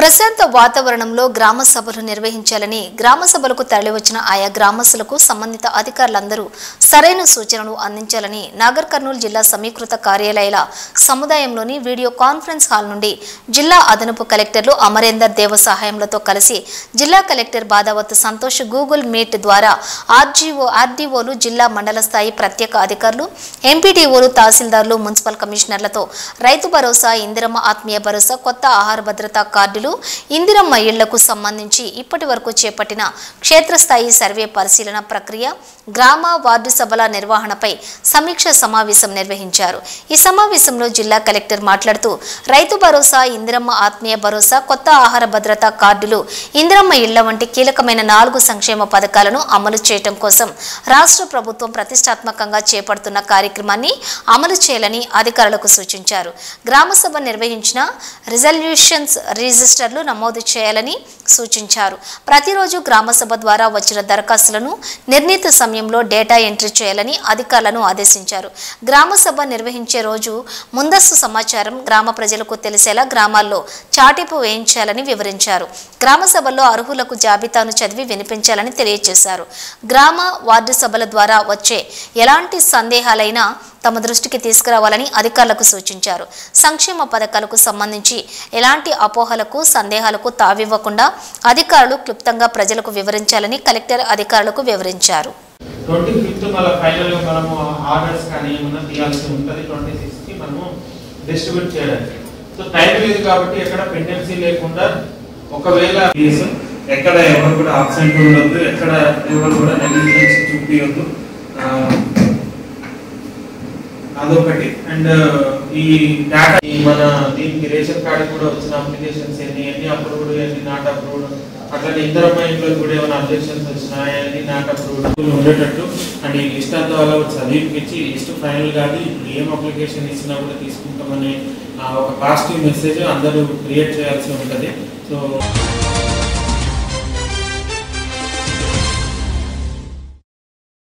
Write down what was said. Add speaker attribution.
Speaker 1: ప్రశాంత వాతావరణంలో గ్రామ సభలు నిర్వహించాలని గ్రామ సభలకు తరలివచ్చిన ఆయా గ్రామస్తులకు సంబంధిత అధికారులందరూ సరైన సూచనలు అందించాలని నాగర్ కర్నూలు జిల్లా సమీకృత కార్యాలయాల సముదాయంలోని వీడియో కాన్ఫరెన్స్ హాల్ నుండి జిల్లా అదనపు కలెక్టర్లు అమరేందర్ దేవ సహాయంతో కలిసి జిల్లా collector Badavath Santosh Google meet ద్వారా ఆర్డీఓలు జిల్లా మండల స్థాయి ప్రత్యేక అధికారులు ఎంపీడీఓలు తహసీల్దార్లు మున్సిపల్ కమిషనర్లతో రైతు భరోసా ఇందిరమ్మ ఆత్మీయ భరోసా కొత్త ఆహార భద్రతా కార్డులు ఇందిరమ్మ ఇళ్లకు సంబంధించి ఇప్పటివరకు చేపట్టిన క్షేత్రస్థాయి సర్వే పరిశీలన ప్రక్రియ గ్రామ వార్డు సభల నిర్వహణపై సమీక్ష సమావేశం నిర్వహించారు। ఈ సమావేశంలో జిల్లా కలెక్టర్ మాట్లాడుతూ రైతు భరోసా ఇందిరమ్మ ఆత్మీయ భరోసా కొత్త ఆహార భద్రతా కార్డులు ఇందిరమ్మ ఇళ్ల వంటి కీలకమైన 4 సంక్షేమ పథకాలను అమలు చేయడం కోసం రాష్ట్ర ప్రభుత్వం ప్రతిష్టాత్మకంగా చేపడుతున్న కార్యక్రమాన్ని అమలు చేయాలని అధికారులకు సూచించారు। గ్రామ సభ నిర్వహించిన రిజల్యూషన్స్ రిజిస్టర్లు నమోదు చేయాలని సూచించారు। ప్రతిరోజు గ్రామ సభ ద్వారా వచ్చిన దరఖాస్తులను నిర్ణీత సమయంలో డేటా ఎంట్రీ చేయాలని అధికారులను ఆదేశించారు। గ్రామ సభ నిర్వహించే రోజు ముందస్తు సమాచారం గ్రామ ప్రజలకు తెలిసేలా గ్రామాల్లో చాటింపు వేయించాలని వివరించారు। గ్రామ సభల్లో అర్హులకు జాబితాను చదివి వినిపించాలని తెలియజేశారు। గ్రామ వార్డు సభల ద్వారా వచ్చే ఎలాంటి సందేహాలైనా తమ దృష్టికి తీసుకురావాలని అధికారులకు సూచించారు। సంక్షేమ పథకాలకు సంబంధించి ఎలాంటి అపోహలకు సందేహాలకు తావివ్వకుండా అధికారులు క్లుప్తంగా ప్రజలకు వివరించాలని కలెక్టర్ అధికారులకు వివరించారు।
Speaker 2: 25th మళ్ళీ ఫైనల్ గా మనము ఆర్డర్స్ కానీ ఏమన్నా తీయాల్సి ఉంటుంది 26 కి మనము డిస్ట్రిబ్యూట్ చేయడానికి। సో టైం లేదు కాబట్టి ఎక్కడ పెండెన్సీ లేకుండా ఒకవేళ ఎక్కడ ఎవరు కూడా అబ్సెంట్ ఉండొద్దు, ఎక్కడ ఎవరు కూడా నెగ్లిజెన్స్ చూపియొద్దు, అదొకటి। అండ్ ఈ డేటా మన దీనికి రేషన్ కార్డు కూడా వచ్చిన అప్లికేషన్స్ ఎన్ని అప్రూవ్డ్ ఎన్ని నాట్ అప్రూవ్డ్, అట్లనే ఇందిరమ్మ ఇంట్లో కూడా ఏమైనా అబ్జెక్షన్స్ వచ్చినాయి ఎన్ని నాట్ అప్రూవ్డ్ ఉండేటట్టు అండ్ ఈ లిస్ట్ అంతా వల్ల చదివిపించి లిస్ట్ ఫైనల్ కాదు ఇప్పుడు ఏం అప్లికేషన్ ఇచ్చినా కూడా తీసుకుంటామని ఒక పాజిటివ్ మెసేజ్ అందరూ క్రియేట్ చేయాల్సి ఉంటుంది। సో